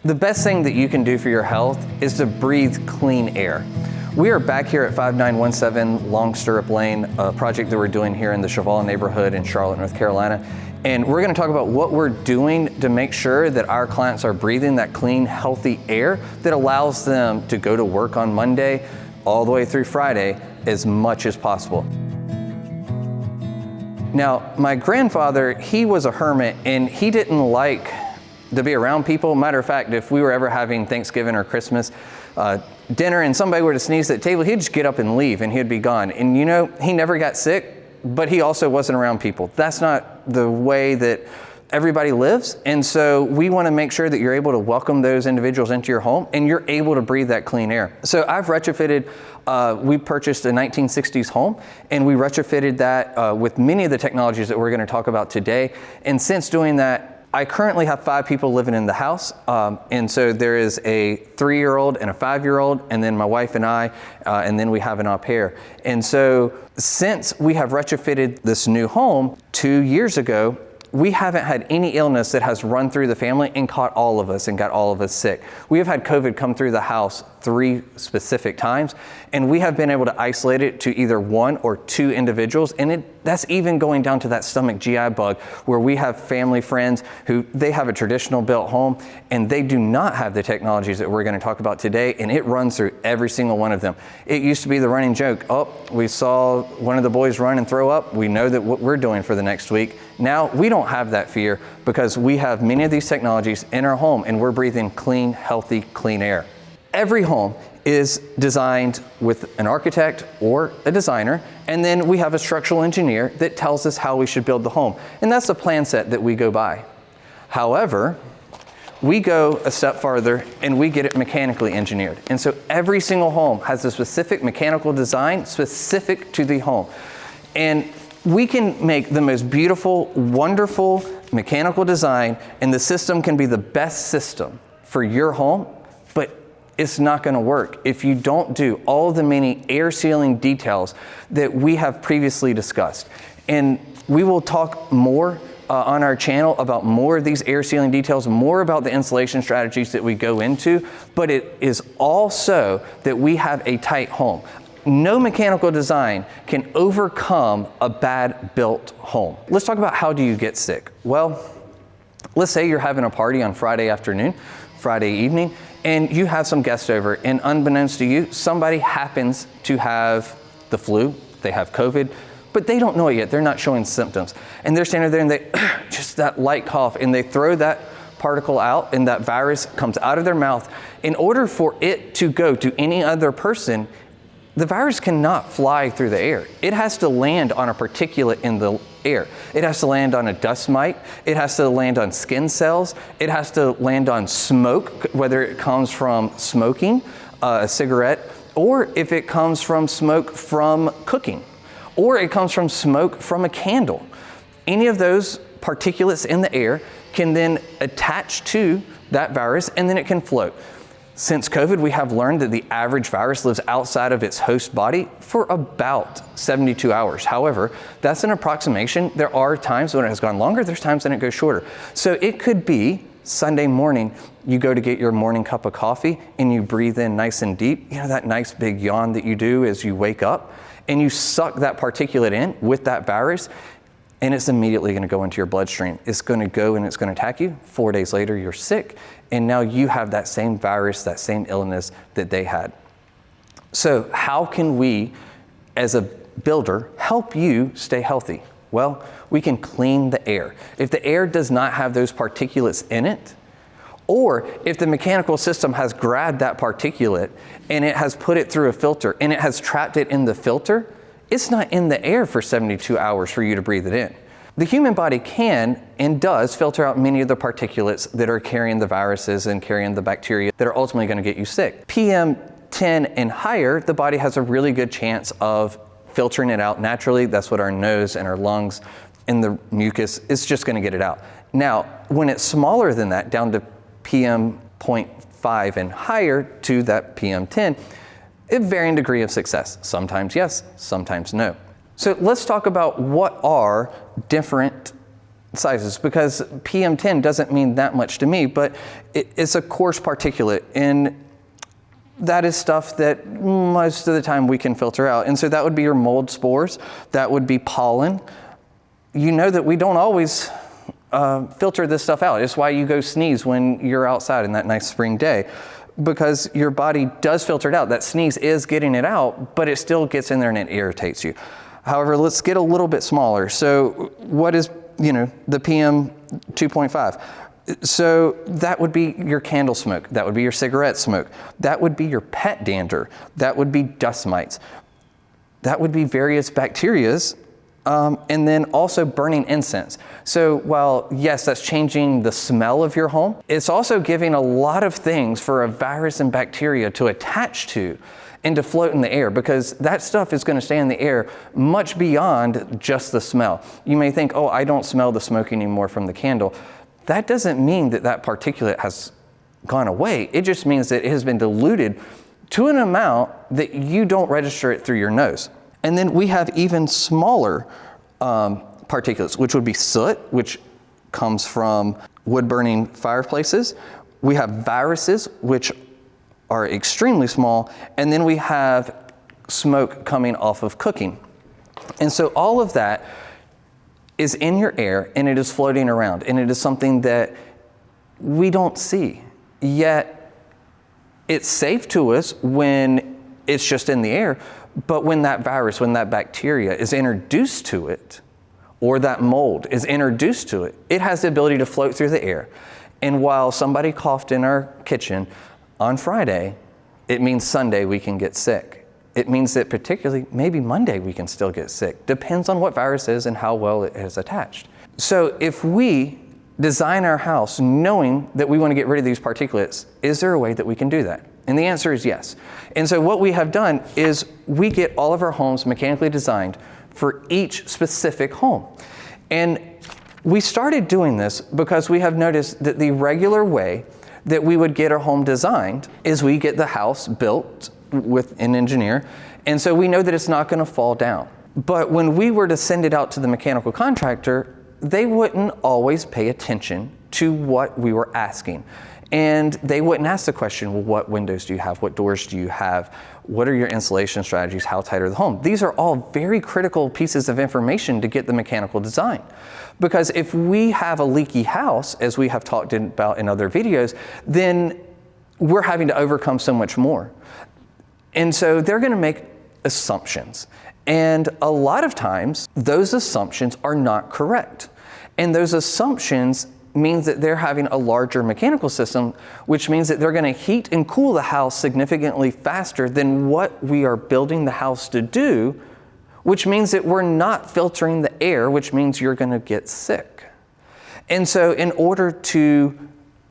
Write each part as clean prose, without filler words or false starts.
The best thing that you can do for your health is to breathe clean air. We are back here at 5917 Long Stirrup Lane, a project that we're doing here in the Cheval neighborhood in Charlotte, North Carolina. And we're going to talk about what we're doing to make sure that our clients are breathing that clean, healthy air that allows them to go to work on Monday all the way through Friday as much as possible. Now, my grandfather, he was a hermit and he didn't like to be around people. Matter of fact, if we were ever having Thanksgiving or Christmas dinner and somebody were to sneeze at the table, he'd just get up and leave and he'd be gone. And you know, he never got sick, but he also wasn't around people. That's not the way that everybody lives. And so we want to make sure that you're able to welcome those individuals into your home and you're able to breathe that clean air. So I've retrofitted, we purchased a 1960s home and we retrofitted that with many of the technologies that we're going to talk about today. And since doing that, I currently have 5 people living in the house, and so there is a 3-year-old and a 5-year-old, and then my wife and I, and then we have an au pair. And so since we have retrofitted this new home 2 years ago, we haven't had any illness that has run through the family and caught all of us and got all of us sick. We have had COVID come through the house 3 specific times, and we have been able to isolate it to either 1 or 2 individuals, and that's even going down to that stomach GI bug, where we have family friends who they have a traditional built home and they do not have the technologies that we're going to talk about today, and it runs through every single one of them. It used to be the running joke, oh, we saw one of the boys run and throw up, we know that what we're doing for the next week. Now we don't have that fear because we have many of these technologies in our home and we're breathing clean, healthy, clean air. Every home is designed with an architect or a designer, and then we have a structural engineer that tells us how we should build the home. And that's the plan set that we go by. However, we go a step farther and we get it mechanically engineered. And so every single home has a specific mechanical design specific to the home. And we can make the most beautiful, wonderful mechanical design, and the system can be the best system for your home, but it's not going to work if you don't do all of the many air sealing details that we have previously discussed. And we will talk more on our channel about more of these air sealing details, more about the insulation strategies that we go into, but it is also that we have a tight home. No mechanical design can overcome a bad built home. Let's talk about how do you get sick. Well, let's say you're having a party on Friday afternoon, Friday evening, and you have some guests over, and unbeknownst to you, somebody happens to have the flu, they have COVID, but they don't know it yet, they're not showing symptoms. And they're standing there and they just that light cough, and they throw that particle out and that virus comes out of their mouth. In order for it to go to any other person, the virus cannot fly through the air. It has to land on a particulate in the air. It has to land on a dust mite. It has to land on skin cells. It has to land on smoke, whether it comes from smoking a cigarette, or if it comes from smoke from cooking, or it comes from smoke from a candle. Any of those particulates in the air can then attach to that virus and then it can float. Since COVID, we have learned that the average virus lives outside of its host body for about 72 hours. However, that's an approximation. There are times when it has gone longer, there's times when it goes shorter. So it could be Sunday morning, you go to get your morning cup of coffee and you breathe in nice and deep, you know, that nice big yawn that you do as you wake up, and you suck that particulate in with that virus, and it's immediately gonna go into your bloodstream. It's gonna go and it's gonna attack you. 4 days later, you're sick, and now you have that same virus, that same illness that they had. So how can we, as a builder, help you stay healthy? Well, we can clean the air. If the air does not have those particulates in it, or if the mechanical system has grabbed that particulate and it has put it through a filter and it has trapped it in the filter, it's not in the air for 72 hours for you to breathe it in. The human body can and does filter out many of the particulates that are carrying the viruses and carrying the bacteria that are ultimately going to get you sick. PM10 and higher, the body has a really good chance of filtering it out naturally. That's what our nose and our lungs and the mucus is just going to get it out. Now, when it's smaller than that, down to PM.5 and higher to that PM10, a varying degree of success. Sometimes yes, sometimes no. So let's talk about what are different sizes, because PM10 doesn't mean that much to me, but it's a coarse particulate, and that is stuff that most of the time we can filter out. And so that would be your mold spores, that would be pollen. You know that we don't always filter this stuff out. It's why you go sneeze when you're outside in that nice spring day, because your body does filter it out. That sneeze is getting it out, but it still gets in there and it irritates you. However, let's get a little bit smaller. So what is, the PM 2.5? So that would be your candle smoke. That would be your cigarette smoke. That would be your pet dander. That would be dust mites. That would be various bacterias. And then also burning incense. So while, yes, that's changing the smell of your home, it's also giving a lot of things for a virus and bacteria to attach to and to float in the air, because that stuff is going to stay in the air much beyond just the smell. You may think, oh, I don't smell the smoke anymore from the candle. That doesn't mean that that particulate has gone away. It just means that it has been diluted to an amount that you don't register it through your nose. And then we have even smaller particulates, which would be soot, which comes from wood-burning fireplaces. We have viruses, which are extremely small. And then we have smoke coming off of cooking. And so all of that is in your air, and it is floating around. And it is something that we don't see. Yet it's safe to us when it's just in the air. But when that virus, when that bacteria is introduced to it, or that mold is introduced to it, it has the ability to float through the air. And while somebody coughed in our kitchen on Friday, it means Sunday we can get sick. It means that particularly maybe Monday we can still get sick. Depends on what virus is and how well it is attached. So if we design our house knowing that we want to get rid of these particulates, is there a way that we can do that? And the answer is yes. And so what we have done is we get all of our homes mechanically designed for each specific home. And we started doing this because we have noticed that the regular way that we would get our home designed is we get the house built with an engineer, and so we know that it's not going to fall down. But when we were to send it out to the mechanical contractor, they wouldn't always pay attention to what we were asking. And they wouldn't ask the question, well, what windows do you have? What doors do you have? What are your insulation strategies? How tight are the home? These are all very critical pieces of information to get the mechanical design. Because if we have a leaky house, as we have talked about in other videos, then we're having to overcome so much more. And so they're going to make assumptions. And a lot of times, those assumptions are not correct. And those assumptions means that they're having a larger mechanical system, which means that they're going to heat and cool the house significantly faster than what we are building the house to do, which means that we're not filtering the air, which means you're going to get sick. And so in order to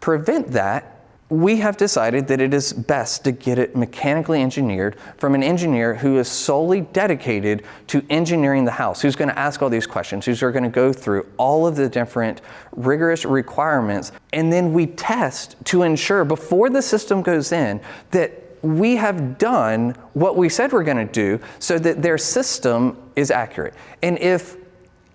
prevent that, we have decided that it is best to get it mechanically engineered from an engineer who is solely dedicated to engineering the house, who's going to ask all these questions, who's going to go through all of the different rigorous requirements. And then we test to ensure before the system goes in that we have done what we said we're going to do so that their system is accurate. And if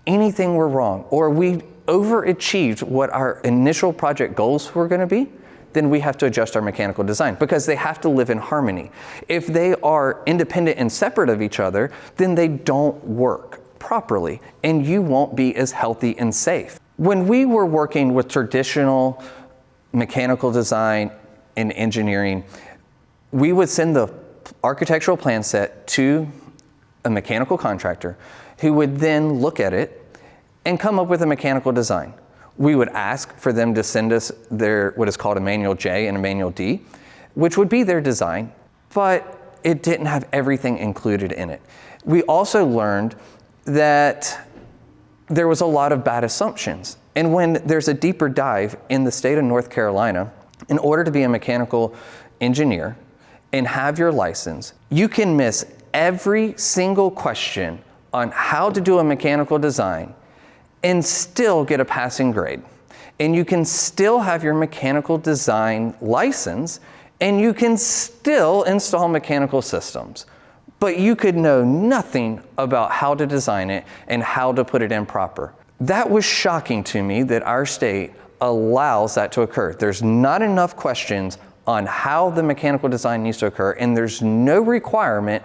anything were wrong or we overachieved what our initial project goals were going to be, then we have to adjust our mechanical design because they have to live in harmony. If they are independent and separate of each other, then they don't work properly and you won't be as healthy and safe. When we were working with traditional mechanical design and engineering, we would send the architectural plan set to a mechanical contractor who would then look at it and come up with a mechanical design. We would ask for them to send us their what is called a manual J and a manual D, which would be their design, but it didn't have everything included in it. We also learned that there was a lot of bad assumptions. And when there's a deeper dive in the state of North Carolina, in order to be a mechanical engineer and have your license, you can miss every single question on how to do a mechanical design and still get a passing grade. And you can still have your mechanical design license and you can still install mechanical systems. But you could know nothing about how to design it and how to put it in proper. That was shocking to me that our state allows that to occur. There's not enough questions on how the mechanical design needs to occur, and there's no requirement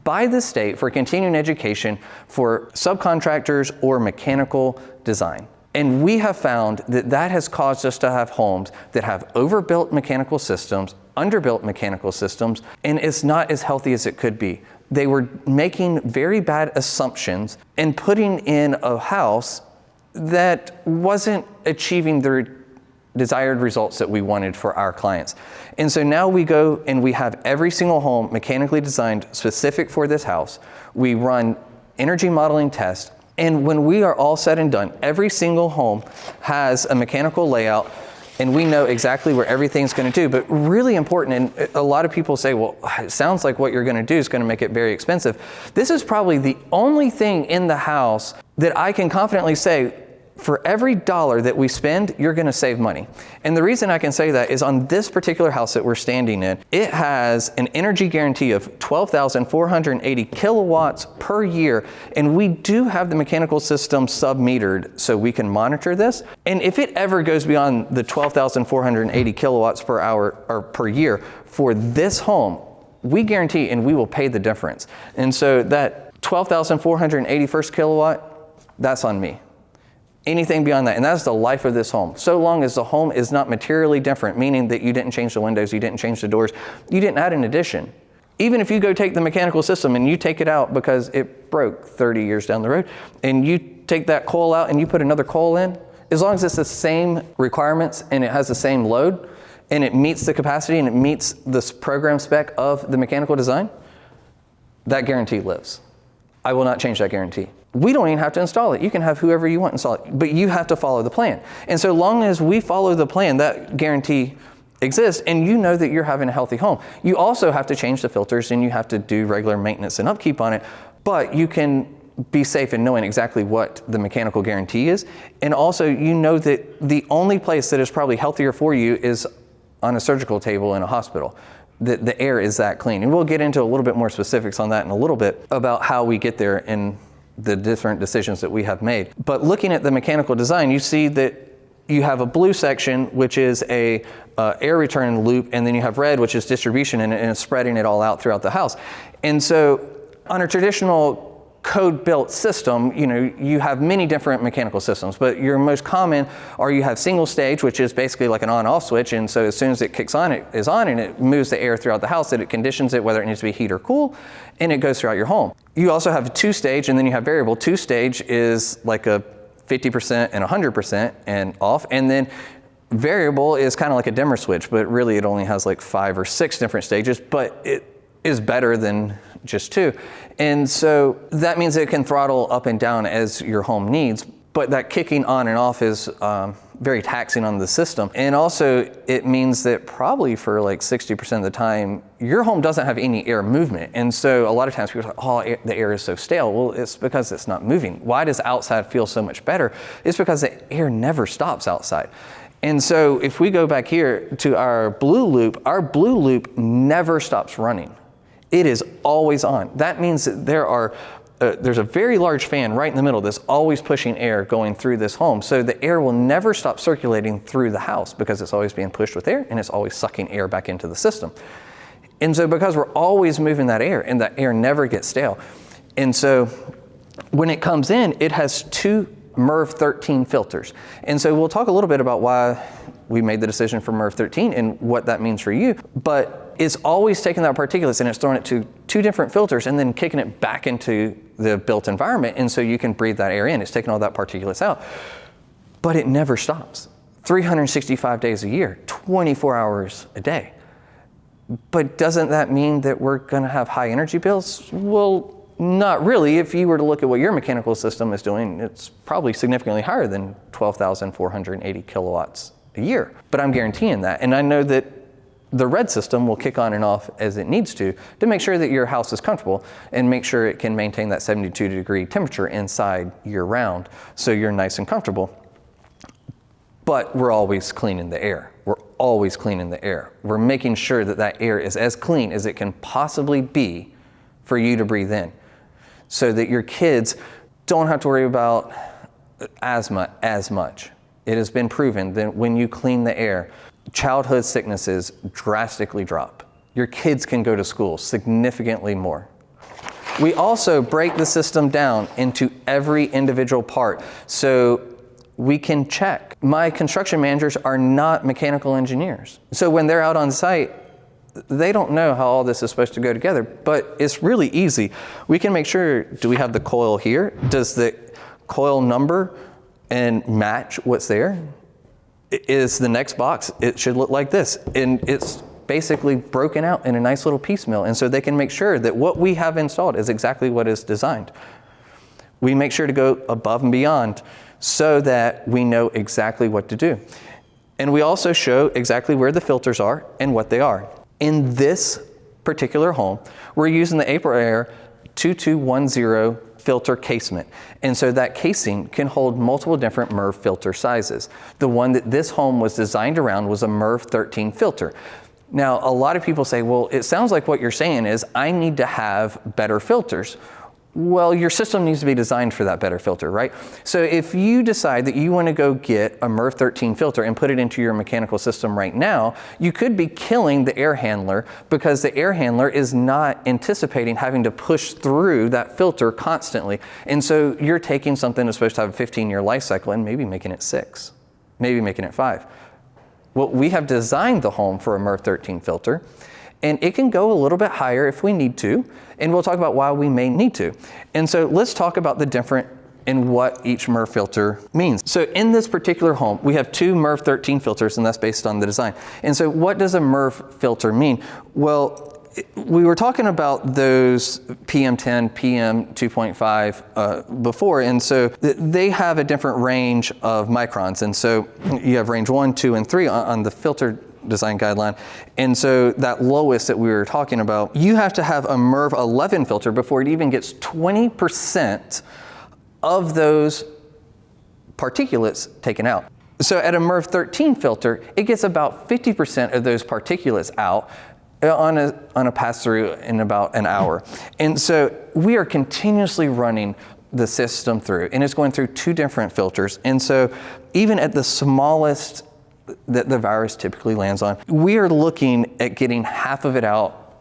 by the state for continuing education for subcontractors or mechanical design. And we have found that that has caused us to have homes that have overbuilt mechanical systems, underbuilt mechanical systems, and it's not as healthy as it could be. They were making very bad assumptions and putting in a house that wasn't achieving the desired results that we wanted for our clients. And so now we go and we have every single home mechanically designed specific for this house. We run energy modeling tests, and when we are all said and done, every single home has a mechanical layout, and we know exactly where everything's going to do. But really important, and a lot of people say, well, it sounds like what you're going to do is going to make it very expensive. This is probably the only thing in the house that I can confidently say, for every dollar that we spend, you're going to save money. And the reason I can say that is on this particular house that we're standing in, it has an energy guarantee of 12,480 kilowatts per year. And we do have the mechanical system sub-metered so we can monitor this. And if it ever goes beyond the 12,480 kilowatts per hour or per year for this home, we guarantee and we will pay the difference. And so that 12,480 first kilowatt, that's on me. Anything beyond that, and that's the life of this home. So long as the home is not materially different, meaning that you didn't change the windows, you didn't change the doors, you didn't add an addition. Even if you go take the mechanical system and you take it out because it broke 30 years down the road, and you take that coil out and you put another coil in, as long as it's the same requirements and it has the same load, and it meets the capacity and it meets this program spec of the mechanical design, that guarantee lives. I will not change that guarantee. We don't even have to install it. You can have whoever you want install it, but you have to follow the plan. And so long as we follow the plan, that guarantee exists, and you know that you're having a healthy home. You also have to change the filters, and you have to do regular maintenance and upkeep on it, but you can be safe in knowing exactly what the mechanical guarantee is. And also, you know that the only place that is probably healthier for you is on a surgical table in a hospital. The air is that clean. And we'll get into a little bit more specifics on that in a little bit about how we get there and the different decisions that we have made. But looking at the mechanical design, you see that you have a blue section, which is a air return loop, and then you have red, which is distribution, and it's spreading it all out throughout the house. And so on a traditional code-built system, you have many different mechanical systems, but your most common are you have single stage, which is basically like an on-off switch, and so as soon as it kicks on, it is on, and it moves the air throughout the house, that it conditions it, whether it needs to be heat or cool, and it goes throughout your home. You also have a two-stage, and then you have variable. Two-stage is like a 50% and 100% and off, and then variable is kind of like a dimmer switch, but really it only has like 5 or 6 different stages, but it is better than just 2. And so that means it can throttle up and down as your home needs, but that kicking on and off is very taxing on the system. And also it means that probably for like 60% of the time, your home doesn't have any air movement. And so a lot of times people are like, oh, the air is so stale. Well, it's because it's not moving. Why does outside feel so much better? It's because the air never stops outside. And so if we go back here to our blue loop never stops running. It is always on. That means that there's a very large fan right in the middle that's always pushing air going through this home. So the air will never stop circulating through the house because it's always being pushed with air, and it's always sucking air back into the system. And so because we're always moving that air, and that air never gets stale. And so when it comes in, it has 2 MERV 13 filters. And so we'll talk a little bit about why we made the decision for MERV 13 and what that means for you. But it's always taking that particulates and it's throwing it to 2 different filters and then kicking it back into the built environment. And so you can breathe that air in. It's taking all that particulates out. But it never stops. 365 days a year, 24 hours a day. But doesn't that mean that we're going to have high energy bills? Well, not really. If you were to look at what your mechanical system is doing, it's probably significantly higher than 12,480 kilowatts a year. But I'm guaranteeing that. And I know that the red system will kick on and off as it needs to make sure that your house is comfortable and make sure it can maintain that 72-degree temperature inside year-round so you're nice and comfortable. But we're always cleaning the air. We're always cleaning the air. We're making sure that that air is as clean as it can possibly be for you to breathe in, so that your kids don't have to worry about asthma as much. It has been proven that when you clean the air, childhood sicknesses drastically drop. Your kids can go to school significantly more. We also break the system down into every individual part so we can check. My construction managers are not mechanical engineers. So when they're out on site, they don't know how all this is supposed to go together, but it's really easy. We can make sure, do we have the coil here? Does the coil number and match what's there? Is the next box, it should look like this. And it's basically broken out in a nice little piecemeal. And so they can make sure that what we have installed is exactly what is designed. We make sure to go above and beyond so that we know exactly what to do. And we also show exactly where the filters are and what they are. In this particular home, we're using the Aprilaire 2210 filter casement. And so that casing can hold multiple different MERV filter sizes. The one that this home was designed around was a MERV 13 filter. Now, a lot of people say, well, it sounds like what you're saying is I need to have better filters. Well, your system needs to be designed for that better filter, right? So if you decide that you want to go get a MERV 13 filter and put it into your mechanical system right now, you could be killing the air handler because the air handler is not anticipating having to push through that filter constantly. And so you're taking something that's supposed to have a 15-year life cycle and maybe making it 6, maybe making it 5. Well, we have designed the home for a MERV 13 filter, and it can go a little bit higher if we need to, and we'll talk about why we may need to. And so let's talk about the different and what each MERV filter means. So in this particular home, we have 2 MERV 13 filters, and that's based on the design. And so what does a MERV filter mean? Well, we were talking about those PM10, PM2.5 before, and so they have a different range of microns. And so you have range 1, 2, and 3 on the filter design guideline. And so that lowest that we were talking about, you have to have a MERV 11 filter before it even gets 20% of those particulates taken out. So at a MERV 13 filter, it gets about 50% of those particulates out on a pass-through in about an hour. And so we are continuously running the system through, and it's going through 2 different filters. And so even at the smallest that the virus typically lands on, we are looking at getting half of it out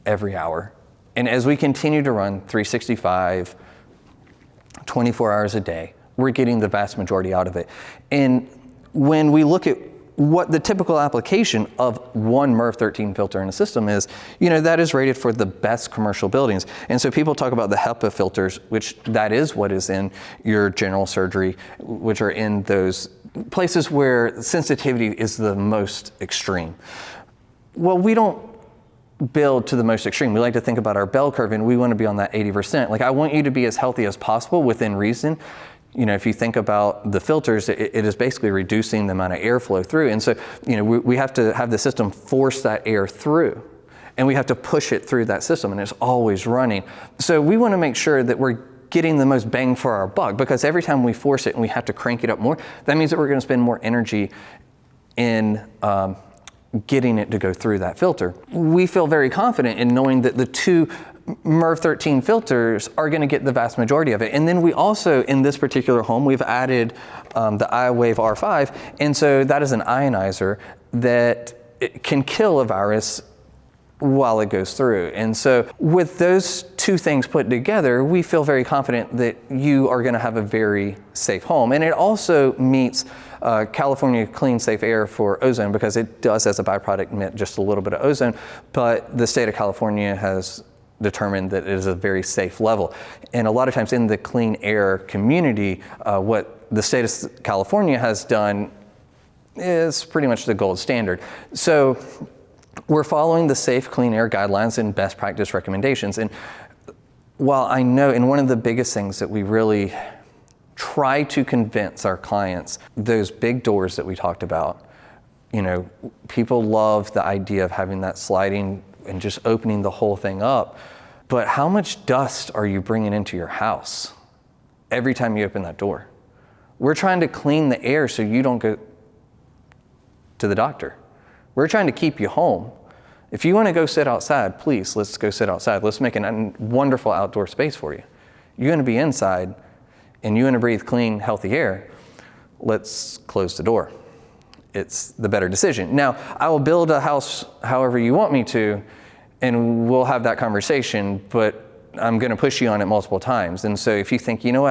every hour. And as we continue to run 365, 24 hours a day, we're getting the vast majority out of it. And when we look at what the typical application of one MERV 13 filter in a system is, that is rated for the best commercial buildings. And so people talk about the HEPA filters, which that is what is in your general surgery, which are in those places where sensitivity is the most extreme. Well, we don't build to the most extreme. We like to think about our bell curve, and we want to be on that 80%. Like, I want you to be as healthy as possible within reason. If you think about the filters, it is basically reducing the amount of airflow through. And so, we have to have the system force that air through, and we have to push it through that system, and it's always running. So we want to make sure that we're getting the most bang for our buck, because every time we force it and we have to crank it up more, that means that we're going to spend more energy in getting it to go through that filter. We feel very confident in knowing that the 2 MERV 13 filters are going to get the vast majority of it. And then we also, in this particular home, we've added the iWave-R 5, and so that is an ionizer that it can kill a virus while it goes through. And so with those 2 things put together, we feel very confident that you are going to have a very safe home. And it also meets California Clean Safe Air for ozone, because it does, as a byproduct, emit just a little bit of ozone, but the state of California has determined that it is a very safe level. And a lot of times in the clean air community, what the state of California has done is pretty much the gold standard. So we're following the safe clean air guidelines and best practice recommendations. And while I know, and one of the biggest things that we really try to convince our clients, those big doors that we talked about, people love the idea of having that sliding and just opening the whole thing up. But how much dust are you bringing into your house every time you open that door? We're trying to clean the air so you don't go to the doctor. We're trying to keep you home. If you want to go sit outside, please, let's go sit outside. Let's make a wonderful outdoor space for you. You're going to be inside and you want to breathe clean, healthy air, let's close the door. It's the better decision. Now, I will build a house however you want me to, and we'll have that conversation, but I'm going to push you on it multiple times. And so if you think, you know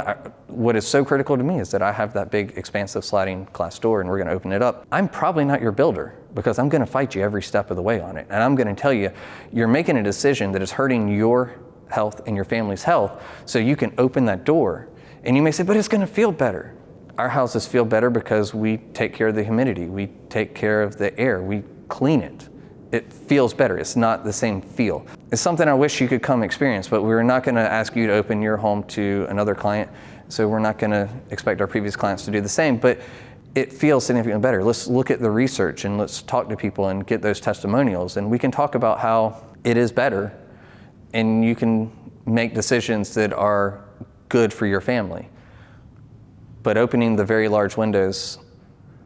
what is so critical to me is that I have that big, expansive sliding glass door and we're going to open it up, I'm probably not your builder, because I'm going to fight you every step of the way on it. And I'm going to tell you, you're making a decision that is hurting your health and your family's health, so you can open that door. And you may say, but it's going to feel better. Our houses feel better because we take care of the humidity, we take care of the air, we clean it. It feels better. It's not the same feel. It's something I wish you could come experience, but we're not going to ask you to open your home to another client, so we're not going to expect our previous clients to do the same, but it feels significantly better. Let's look at the research and let's talk to people and get those testimonials, and we can talk about how it is better, and you can make decisions that are good for your family. But opening the very large windows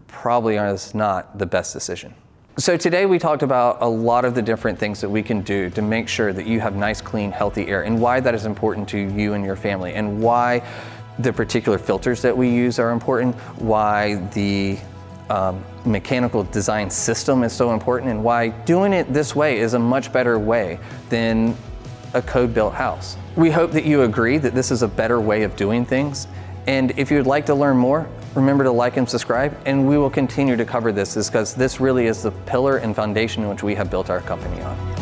probably is not the best decision. So today we talked about a lot of the different things that we can do to make sure that you have nice, clean, healthy air, and why that is important to you and your family, and why the particular filters that we use are important, why the mechanical design system is so important, and why doing it this way is a much better way than a code-built house. We hope that you agree that this is a better way of doing things. And if you'd like to learn more, remember to like and subscribe, and we will continue to cover this because this really is the pillar and foundation in which we have built our company on.